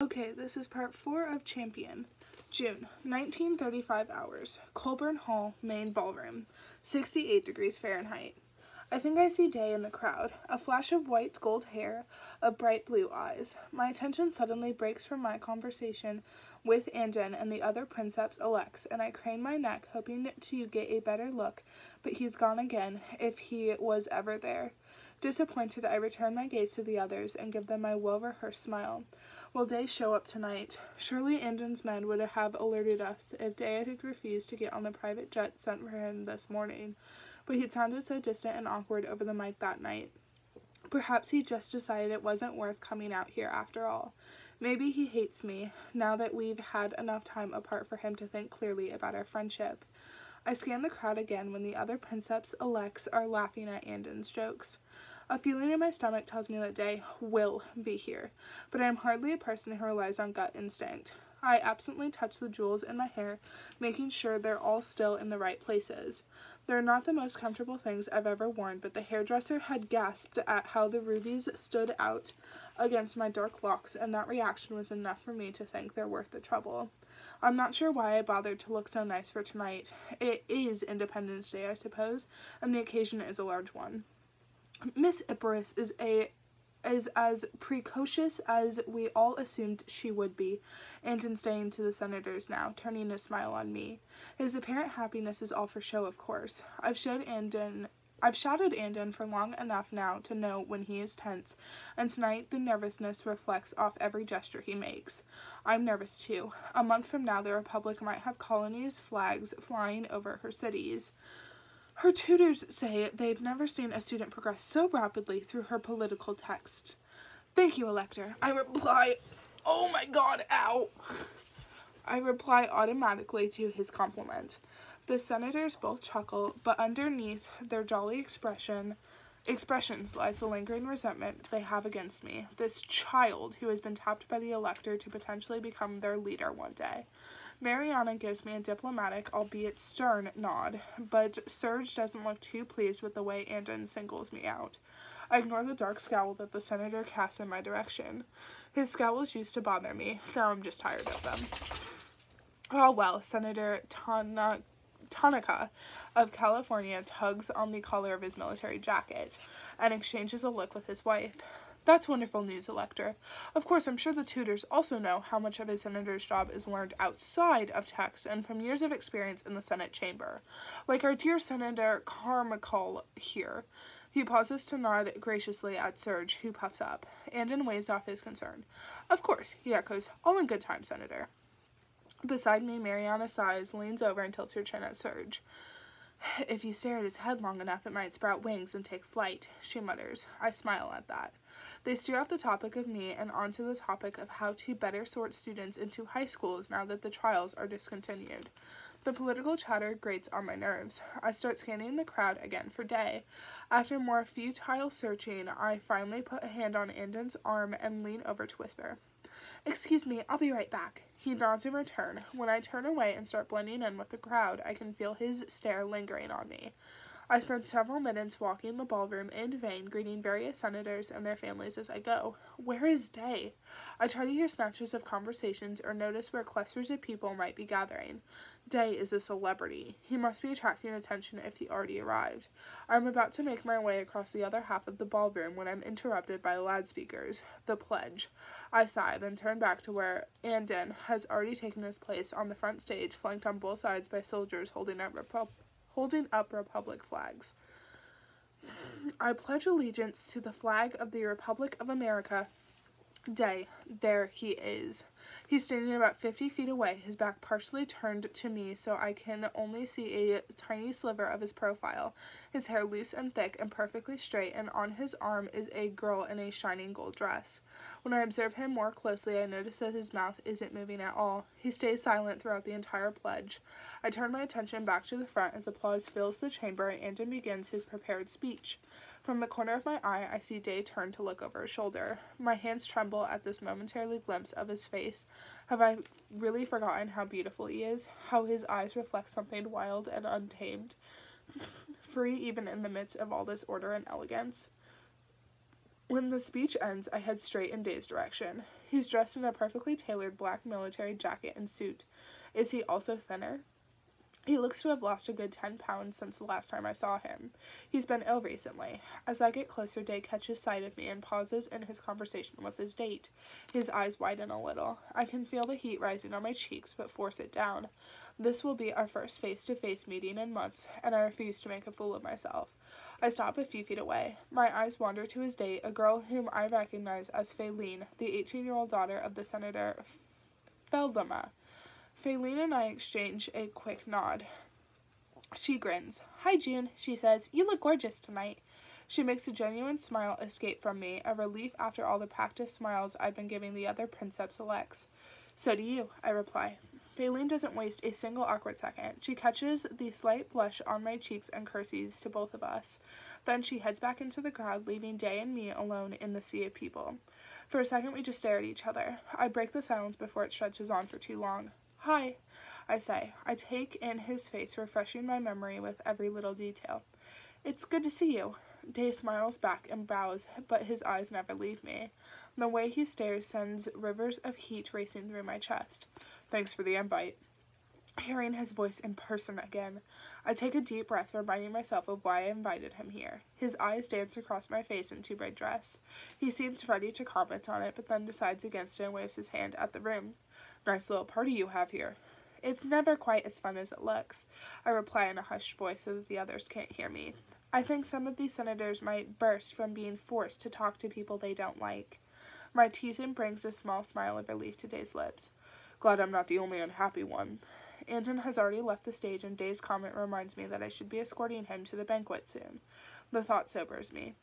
Okay, this is part 4 of Champion. June, 1935 hours. Colburn Hall, main ballroom. 68 degrees Fahrenheit. I think I see Day in the crowd. A flash of white gold hair, of bright blue eyes. My attention suddenly breaks from my conversation with Andon and the other princeps-elects, and I crane my neck, hoping to get a better look, but he's gone again, if he was ever there. Disappointed, I return my gaze to the others and give them my well-rehearsed smile. Will Day show up tonight? Surely Andon's men would have alerted us if Day had refused to get on the private jet sent for him this morning, but he'd sounded so distant and awkward over the mic that night. Perhaps he just decided it wasn't worth coming out here after all. Maybe he hates me, now that we've had enough time apart for him to think clearly about our friendship. I scan the crowd again when the other princeps-elects are laughing at Andon's jokes. A feeling in my stomach tells me that Day will be here, but I am hardly a person who relies on gut instinct. I absently touch the jewels in my hair, making sure they're all still in the right places. They're not the most comfortable things I've ever worn, but the hairdresser had gasped at how the rubies stood out against my dark locks, and that reaction was enough for me to think they're worth the trouble. I'm not sure why I bothered to look so nice for tonight. It is Independence Day, I suppose, and the occasion is a large one. Miss Icarus is as precocious as we all assumed she would be, Andon saying to the senators now, turning a smile on me. His apparent happiness is all for show, of course. I've shadowed Andon for long enough now to know when he is tense, and tonight the nervousness reflects off every gesture he makes. I'm nervous too. A month from now the Republic might have colonies' flags flying over her cities. Her tutors say they've never seen a student progress so rapidly through her political text. Thank you, Elector. I reply, oh my god, ow. I reply automatically to his compliment. The senators both chuckle, but underneath their jolly expressions lies the lingering resentment they have against me, this child who has been tapped by the Elector to potentially become their leader one day. Mariana gives me a diplomatic, albeit stern, nod, but Serge doesn't look too pleased with the way Andon singles me out. I ignore the dark scowl that the senator casts in my direction. His scowls used to bother me, now I'm just tired of them. Oh well, Senator Tanaka of California tugs on the collar of his military jacket and exchanges a look with his wife. That's wonderful news, Elector. Of course, I'm sure the tutors also know how much of a senator's job is learned outside of text and from years of experience in the Senate chamber. Like our dear Senator Carmichael here. He pauses to nod graciously at Serge, who puffs up. Andon waves off his concern. Of course, he echoes. All in good time, Senator. Beside me, Mariana sighs, leans over, and tilts her chin at Serge. If you stare at his head long enough, it might sprout wings and take flight, she mutters. I smile at that. They steer off the topic of me and onto the topic of how to better sort students into high schools now that the trials are discontinued. The political chatter grates on my nerves. I start scanning the crowd again for Day. After more futile searching, I finally put a hand on Andon's arm and lean over to whisper. Excuse me, I'll be right back. He nods in return. When I turn away and start blending in with the crowd, I can feel his stare lingering on me. I spend several minutes walking the ballroom in vain, greeting various senators and their families as I go. Where is Day? I try to hear snatches of conversations or notice where clusters of people might be gathering. Day is a celebrity. He must be attracting attention if he already arrived. I'm about to make my way across the other half of the ballroom when I'm interrupted by loudspeakers. The pledge. I sigh, then turn back to where Andon has already taken his place on the front stage, flanked on both sides by soldiers holding up Republic flags. I pledge allegiance to the flag of the Republic of America. Day. There he is. He's standing about 50 feet away, his back partially turned to me so I can only see a tiny sliver of his profile, his hair loose and thick and perfectly straight, and on his arm is a girl in a shining gold dress. When I observe him more closely, I notice that his mouth isn't moving at all. He stays silent throughout the entire pledge. I turn my attention back to the front as applause fills the chamber and Andon begins his prepared speech. From the corner of my eye, I see Day turn to look over his shoulder. My hands tremble at this momentary glimpse of his face. Have I really forgotten how beautiful he is? How his eyes reflect something wild and untamed, free even in the midst of all this order and elegance? When the speech ends, I head straight in Day's direction. He's dressed in a perfectly tailored black military jacket and suit. Is he also thinner? He looks to have lost a good 10 pounds since the last time I saw him. He's been ill recently. As I get closer, Day catches sight of me and pauses in his conversation with his date. His eyes widen a little. I can feel the heat rising on my cheeks, but force it down. This will be our first face-to-face meeting in months, and I refuse to make a fool of myself. I stop a few feet away. My eyes wander to his date, a girl whom I recognize as Faylene, the 18-year-old daughter of the Senator Feldema. Faylene and I exchange a quick nod. She grins. "Hi, June," she says. "You look gorgeous tonight." She makes a genuine smile escape from me, a relief after all the practiced smiles I've been giving the other princeps-elects. "So do you," I reply. Faylene doesn't waste a single awkward second. She catches the slight blush on my cheeks and curtsies to both of us. Then she heads back into the crowd, leaving Day and me alone in the sea of people. For a second, we just stare at each other. I break the silence before it stretches on for too long. "Hi," I say. I take in his face, refreshing my memory with every little detail. "It's good to see you." Day smiles back and bows, but his eyes never leave me. The way he stares sends rivers of heat racing through my chest. "Thanks for the invite." Hearing his voice in person again, I take a deep breath, reminding myself of why I invited him here. His eyes dance across my face in too-bright dress. He seems ready to comment on it, but then decides against it and waves his hand at the room. "Nice little party you have here." "It's never quite as fun as it looks," I reply in a hushed voice so that the others can't hear me. I think some of these senators might burst from being forced to talk to people they don't like. My teasing brings a small smile of relief to Day's lips. "Glad I'm not the only unhappy one." Anton has already left the stage, and Day's comment reminds me that I should be escorting him to the banquet soon. The thought sobers me.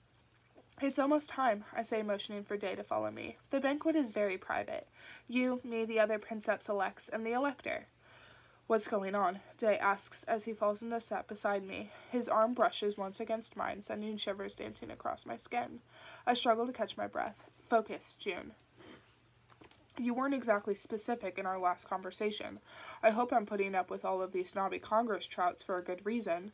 "It's almost time," I say, motioning for Day to follow me. "The banquet is very private. You, me, the other princeps-elects, and the elector." "What's going on?" Day asks as he falls into step beside me. His arm brushes once against mine, sending shivers dancing across my skin. I struggle to catch my breath. "Focus, June." "You weren't exactly specific in our last conversation. I hope I'm putting up with all of these snobby Congress trouts for a good reason."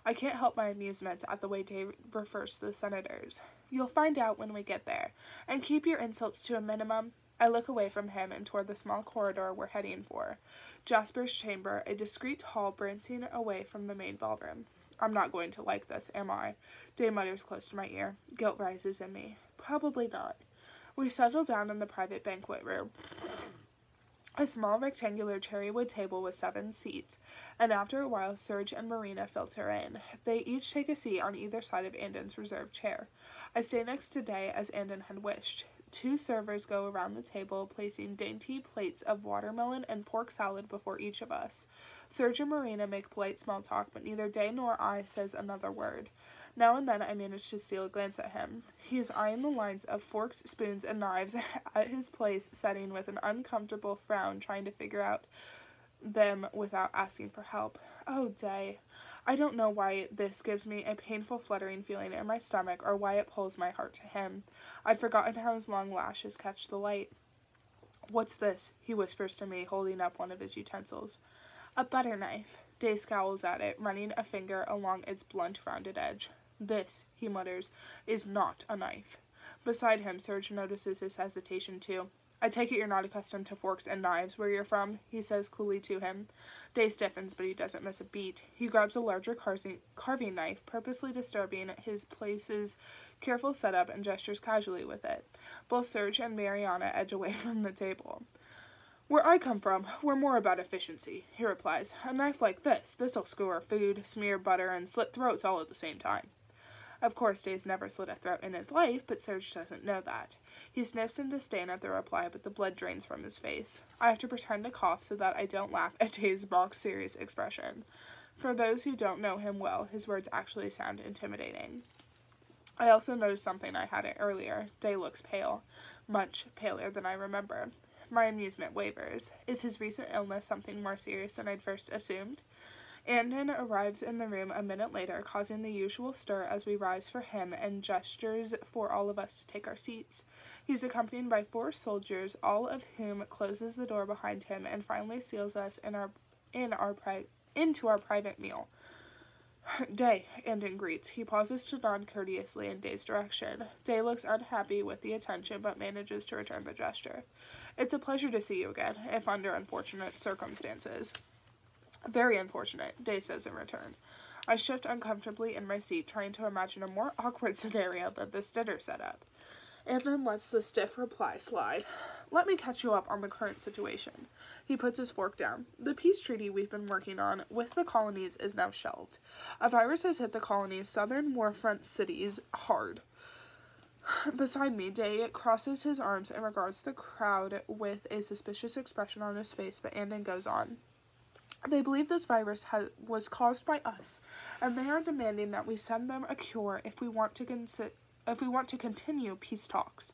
I can't help my amusement at the way Day refers to the senators. "You'll find out when we get there. And keep your insults to a minimum." I look away from him and toward the small corridor we're heading for. Jasper's chamber, a discreet hall branching away from the main ballroom. "I'm not going to like this, am I?" Day mutters close to my ear. Guilt rises in me. "Probably not." We settle down in the private banquet room. A small rectangular cherrywood table with 7 seats, and after a while Serge and Marina filter in. They each take a seat on either side of Andon's reserved chair. I stay next to Day as Andon had wished. 2 servers go around the table, placing dainty plates of watermelon and pork salad before each of us. Serge and Marina make polite small talk, but neither Day nor I says another word. Now and then I manage to steal a glance at him. He is eyeing the lines of forks, spoons, and knives at his place setting with an uncomfortable frown, trying to figure out them without asking for help. Oh, Day. I don't know why this gives me a painful fluttering feeling in my stomach or why it pulls my heart to him. I'd forgotten how his long lashes catch the light. "What's this?" he whispers to me, holding up one of his utensils. "A butter knife." Day scowls at it, running a finger along its blunt, rounded edge. "This," he mutters, "is not a knife." Beside him, Serge notices his hesitation too. "I take it you're not accustomed to forks and knives where you're from," he says coolly to him. Day stiffens, but he doesn't miss a beat. He grabs a larger carving knife, purposely disturbing his place's careful setup, and gestures casually with it. Both Serge and Mariana edge away from the table. "Where I come from, we're more about efficiency," he replies. "A knife like this'll skewer food, smear butter, and slit throats all at the same time." Of course, Day's never slit a throat in his life, but Serge doesn't know that. He sniffs in disdain at the reply, but the blood drains from his face. I have to pretend to cough so that I don't laugh at Day's mock serious expression. For those who don't know him well, his words actually sound intimidating. I also noticed something I hadn't earlier. Day looks pale, much paler than I remember. My amusement wavers. Is his recent illness something more serious than I'd first assumed? Andon arrives in the room a minute later, causing the usual stir as we rise for him and gestures for all of us to take our seats. He's accompanied by 4 soldiers, all of whom closes the door behind him and finally seals us into our private meal. Day, Andon greets. He pauses to nod courteously in Day's direction. Day looks unhappy with the attention, but manages to return the gesture. It's a pleasure to see you again, if under unfortunate circumstances. Very unfortunate, Day says in return. I shift uncomfortably in my seat, trying to imagine a more awkward scenario than this dinner setup. Andon lets the stiff reply slide. Let me catch you up on the current situation. He puts his fork down. The peace treaty we've been working on with the colonies is now shelved. A virus has hit the colonies' southern warfront cities hard. Beside me, Day crosses his arms and regards the crowd with a suspicious expression on his face, but Andon goes on. They believe this virus was caused by us, and they are demanding that we send them a cure if we want to continue peace talks.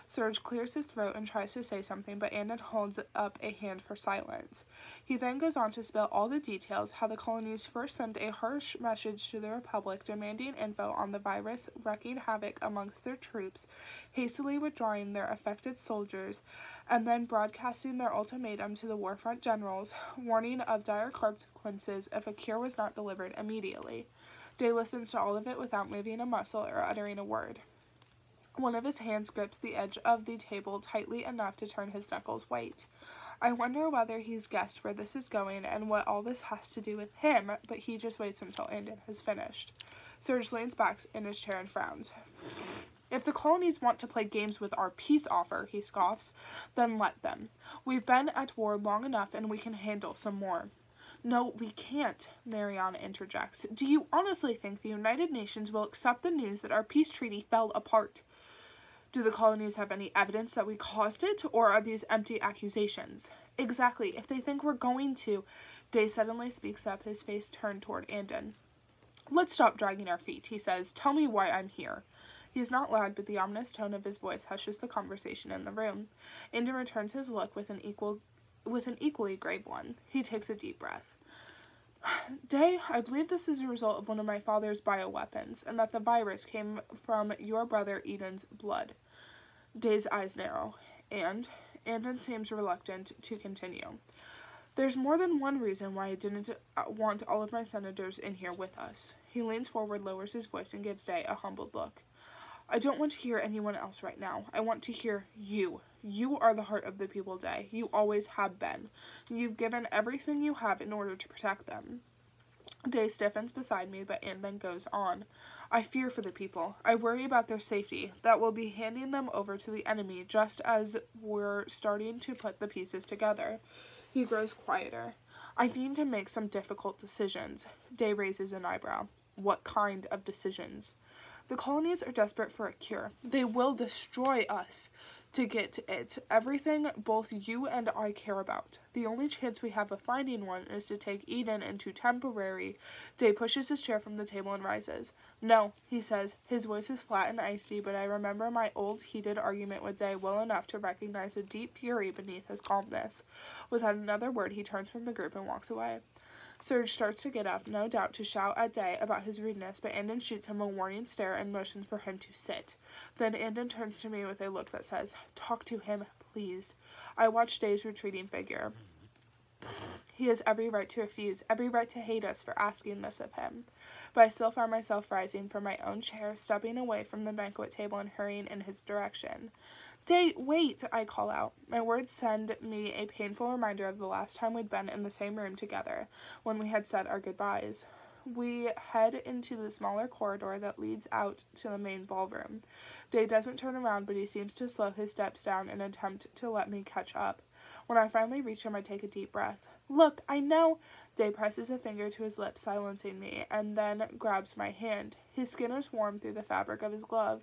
Serge clears his throat and tries to say something, but Andon holds up a hand for silence. He then goes on to spill all the details, how the colonies first sent a harsh message to the Republic demanding info on the virus wreaking havoc amongst their troops, hastily withdrawing their affected soldiers, and then broadcasting their ultimatum to the warfront generals, warning of dire consequences if a cure was not delivered immediately. Day listens to all of it without moving a muscle or uttering a word. One of his hands grips the edge of the table tightly enough to turn his knuckles white. I wonder whether he's guessed where this is going and what all this has to do with him, but he just waits until Andon has finished. Serge leans back in his chair and frowns. If the colonies want to play games with our peace offer, he scoffs, then let them. We've been at war long enough and we can handle some more. No, we can't, Mariana interjects. Do you honestly think the United Nations will accept the news that our peace treaty fell apart? Do the colonies have any evidence that we caused it, or are these empty accusations? Exactly, if they think we're going to. Day suddenly speaks up, his face turned toward Andon. Let's stop dragging our feet, he says. Tell me why I'm here. He is not loud, but the ominous tone of his voice hushes the conversation in the room. Andon returns his look with an equally grave one. He takes a deep breath. Day, I believe this is a result of one of my father's bioweapons, and that the virus came from your brother Eden's blood. Day's eyes narrow, and Andon seems reluctant to continue. There's more than one reason why I didn't want all of my senators in here with us. He leans forward, lowers his voice, and gives Day a humbled look. I don't want to hear anyone else right now. I want to hear you. You are the heart of the people, Day. You always have been. You've given everything you have in order to protect them. Day stiffens beside me, but Andon goes on. I fear for the people. I worry about their safety, that we'll be handing them over to the enemy just as we're starting to put the pieces together. He grows quieter. I need to make some difficult decisions. Day raises an eyebrow. What kind of decisions? The colonies are desperate for a cure. They will destroy us to get it. Everything both you and I care about. The only chance we have of finding one is to take Eden into temporary. Day pushes his chair from the table and rises. No, he says. His voice is flat and icy, but I remember my old heated argument with Day well enough to recognize a deep fury beneath his calmness. Without another word, he turns from the group and walks away. Serge starts to get up, no doubt to shout at Day about his rudeness, but Andon shoots him a warning stare and motions for him to sit. Then Andon turns to me with a look that says, Talk to him, please. I watch Day's retreating figure. He has every right to refuse, every right to hate us for asking this of him. But I still find myself rising from my own chair, stepping away from the banquet table and hurrying in his direction. Day, wait, I call out. My words send me a painful reminder of the last time we'd been in the same room together, when we had said our goodbyes. We head into the smaller corridor that leads out to the main ballroom. Day doesn't turn around, but he seems to slow his steps down in an attempt to let me catch up. When I finally reach him, I take a deep breath. Look, I know. Day presses a finger to his lips, silencing me, and then grabs my hand. His skin is warm through the fabric of his glove.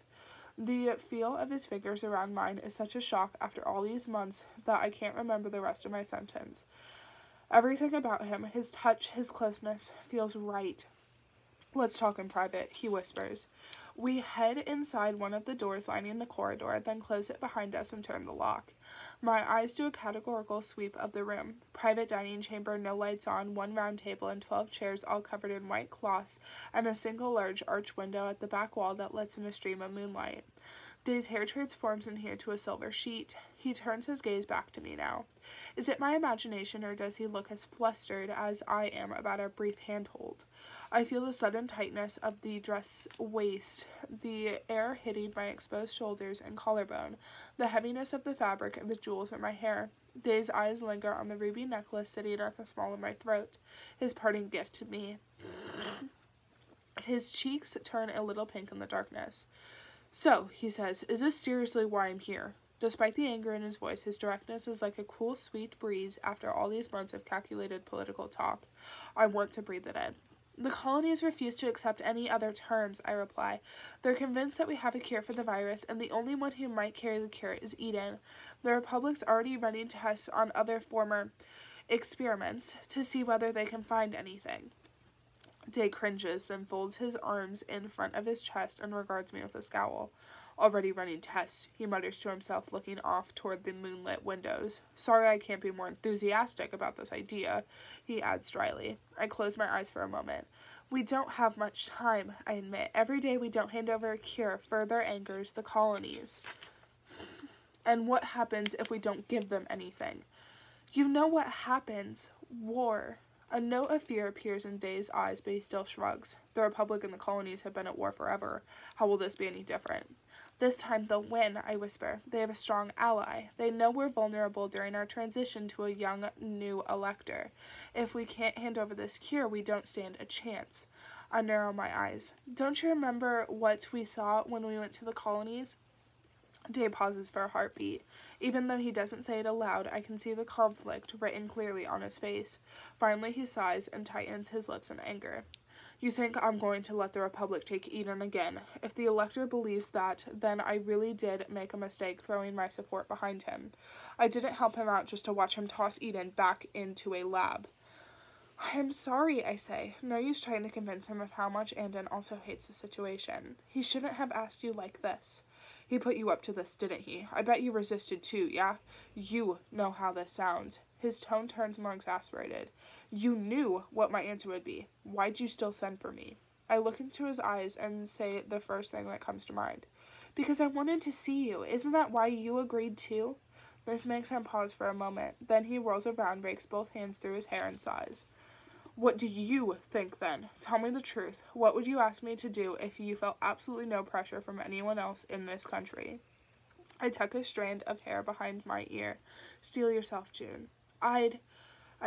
The feel of his fingers around mine is such a shock after all these months that I can't remember the rest of my sentence. Everything about him, his touch, his closeness, feels right. Let's talk in private, he whispers. We head inside one of the doors lining the corridor, then close it behind us and turn the lock. My eyes do a categorical sweep of the room. Private dining chamber, no lights on, one round table and 12 chairs all covered in white cloths, and a single large arch window at the back wall that lets in a stream of moonlight. Day's hair transforms in here to a silver sheet. He turns his gaze back to me now. Is it my imagination, or does he look as flustered as I am about our brief handhold? I feel the sudden tightness of the dress waist, the air hitting my exposed shoulders and collarbone, the heaviness of the fabric and the jewels in my hair. Day's eyes linger on the ruby necklace sitting at the small of my throat, his parting gift to me. His cheeks turn a little pink in the darkness. So, he says, is this seriously why I'm here? Despite the anger in his voice, his directness is like a cool, sweet breeze after all these months of calculated political talk. I want to breathe it in. The colonies refuse to accept any other terms, I reply. They're convinced that we have a cure for the virus, and the only one who might carry the cure is Eden. The Republic's already running tests on other former experiments to see whether they can find anything. Day cringes, then folds his arms in front of his chest and regards me with a scowl. Already running tests, he mutters to himself, looking off toward the moonlit windows. Sorry I can't be more enthusiastic about this idea, he adds dryly. I close my eyes for a moment. We don't have much time, I admit. Every day we don't hand over a cure further angers the colonies. And what happens if we don't give them anything? You know what happens. War. A note of fear appears in Day's eyes, but he still shrugs. The Republic and the colonies have been at war forever. How will this be any different? This time they'll win, I whisper. They have a strong ally. They know we're vulnerable during our transition to a young, new elector. If we can't hand over this cure, we don't stand a chance. I narrow my eyes. Don't you remember what we saw when we went to the colonies? Day pauses for a heartbeat. Even though he doesn't say it aloud, I can see the conflict written clearly on his face. Finally he sighs and tightens his lips in anger. You think I'm going to let the Republic take Eden again? If the elector believes that, then I really did make a mistake throwing my support behind him. I didn't help him out just to watch him toss Eden back into a lab. I'm sorry, I say. No use trying to convince him of how much Andon also hates the situation. He shouldn't have asked you like this. He put you up to this, didn't he? I bet you resisted too, yeah? You know how this sounds. His tone turns more exasperated. You knew what my answer would be. Why'd you still send for me? I look into his eyes and say the first thing that comes to mind. Because I wanted to see you. Isn't that why you agreed too? This makes him pause for a moment. Then he whirls around, rakes both hands through his hair and sighs. What do you think then? Tell me the truth. What would you ask me to do if you felt absolutely no pressure from anyone else in this country? I tuck a strand of hair behind my ear. Steel yourself, June. I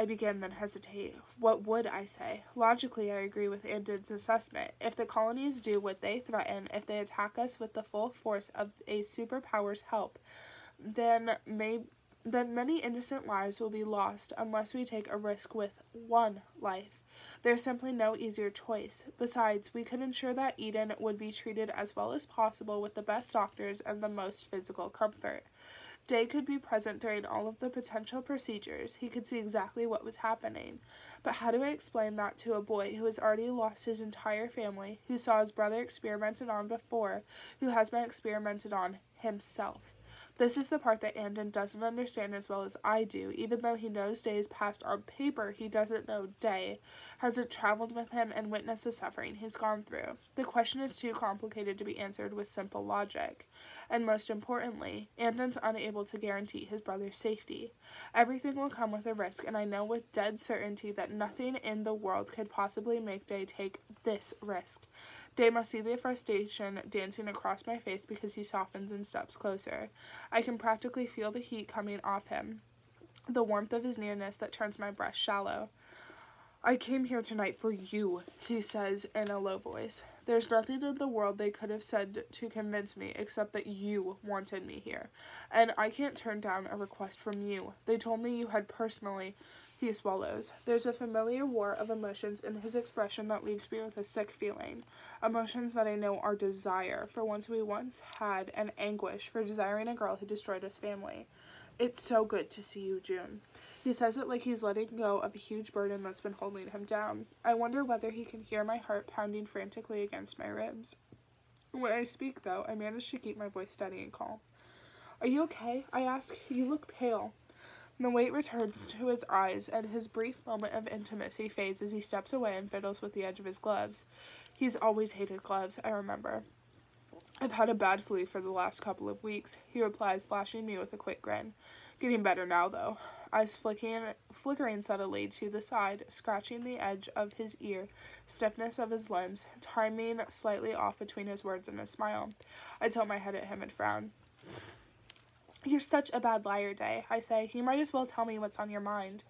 begin, then hesitate. What would I say? Logically, I agree with Andon's assessment. If the colonies do what they threaten, if they attack us with the full force of a superpower's help, then many innocent lives will be lost unless we take a risk with one life. There's simply no easier choice. Besides, we could ensure that Eden would be treated as well as possible with the best doctors and the most physical comfort. Day could be present during all of the potential procedures. He could see exactly what was happening. But how do I explain that to a boy who has already lost his entire family, who saw his brother experimented on before, who has been experimented on himself? This is the part that Andon doesn't understand as well as I do. Even though he knows Day's past on paper, he doesn't know Day. Hasn't traveled with him and witnessed the suffering he's gone through. The question is too complicated to be answered with simple logic. And most importantly, Andon's unable to guarantee his brother's safety. Everything will come with a risk, and I know with dead certainty that nothing in the world could possibly make Day take this risk. Day must see the frustration dancing across my face because he softens and steps closer. I can practically feel the heat coming off him, the warmth of his nearness that turns my breast shallow. I came here tonight for you, he says in a low voice. There's nothing in the world they could have said to convince me except that you wanted me here, and I can't turn down a request from you. They told me you had personally... He swallows. There's a familiar war of emotions in his expression that leaves me with a sick feeling. Emotions that I know are desire for ones we once had, and anguish for desiring a girl who destroyed his family. It's so good to see you, June. He says it like he's letting go of a huge burden that's been holding him down. I wonder whether he can hear my heart pounding frantically against my ribs. When I speak, though, I manage to keep my voice steady and calm. Are you okay? I ask. You look pale. The weight returns to his eyes, and his brief moment of intimacy fades as he steps away and fiddles with the edge of his gloves. He's always hated gloves, I remember. I've had a bad flu for the last couple of weeks, he replies, flashing me with a quick grin. Getting better now, though. Eyes flickering subtly to the side, scratching the edge of his ear, stiffness of his limbs, timing slightly off between his words and his smile. I tilt my head at him and frown. You're such a bad liar, Day, I say. You might as well tell me what's on your mind.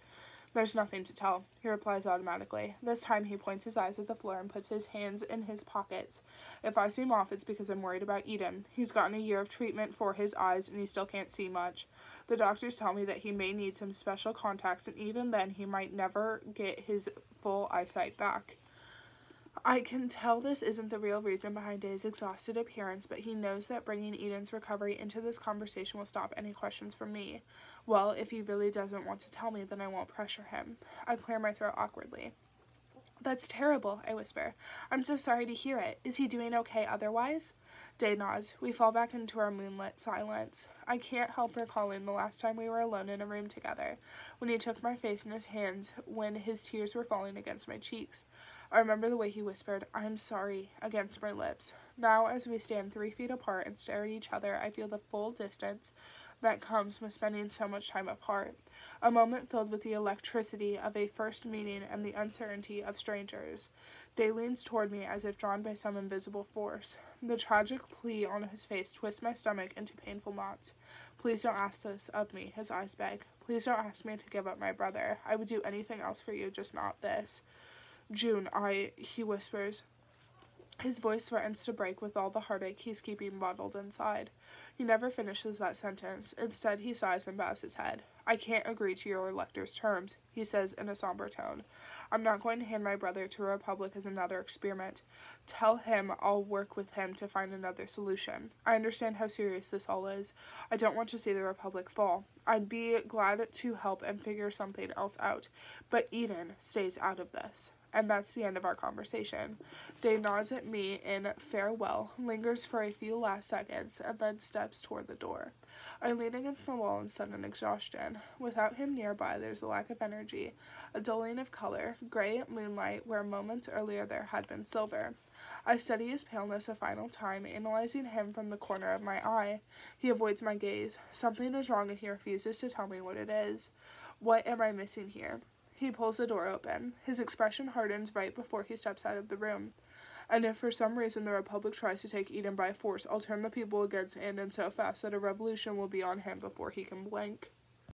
There's nothing to tell, he replies automatically. This time he points his eyes at the floor and puts his hands in his pockets. If I seem off, it's because I'm worried about Eden. He's gotten a year of treatment for his eyes, and he still can't see much. The doctors tell me that he may need some special contacts, and even then he might never get his full eyesight back. I can tell this isn't the real reason behind Day's exhausted appearance, but he knows that bringing Eden's recovery into this conversation will stop any questions from me. Well, if he really doesn't want to tell me, then I won't pressure him. I clear my throat awkwardly. That's terrible, I whisper. I'm so sorry to hear it. Is he doing okay otherwise? Day nods. We fall back into our moonlit silence. I can't help recalling the last time we were alone in a room together, when he took my face in his hands, when his tears were falling against my cheeks. I remember the way he whispered, I'm sorry, against my lips. Now, as we stand 3 feet apart and stare at each other, I feel the full distance that comes with spending so much time apart. A moment filled with the electricity of a first meeting and the uncertainty of strangers. Day leans toward me as if drawn by some invisible force. The tragic plea on his face twists my stomach into painful knots. Please don't ask this of me, his eyes beg. Please don't ask me to give up my brother. I would do anything else for you, just not this. June, he whispers. His voice threatens to break with all the heartache he's keeping bottled inside. He never finishes that sentence. Instead, he sighs and bows his head. I can't agree to your elector's terms, he says in a somber tone. I'm not going to hand my brother to a republic as another experiment. Tell him I'll work with him to find another solution. I understand how serious this all is. I don't want to see the republic fall. I'd be glad to help and figure something else out, but Eden stays out of this. And that's the end of our conversation. Day nods at me in farewell, lingers for a few last seconds, and then steps toward the door. I lean against the wall in sudden exhaustion. Without him nearby, there's a lack of energy, a dulling of color, gray moonlight where moments earlier there had been silver. I study his paleness a final time, analyzing him from the corner of my eye. He avoids my gaze. Something is wrong and he refuses to tell me what it is. What am I missing here? He pulls the door open. His expression hardens right before he steps out of the room. And if for some reason the Republic tries to take Eden by force, I'll turn the people against Andon so fast that a revolution will be on him before he can blink.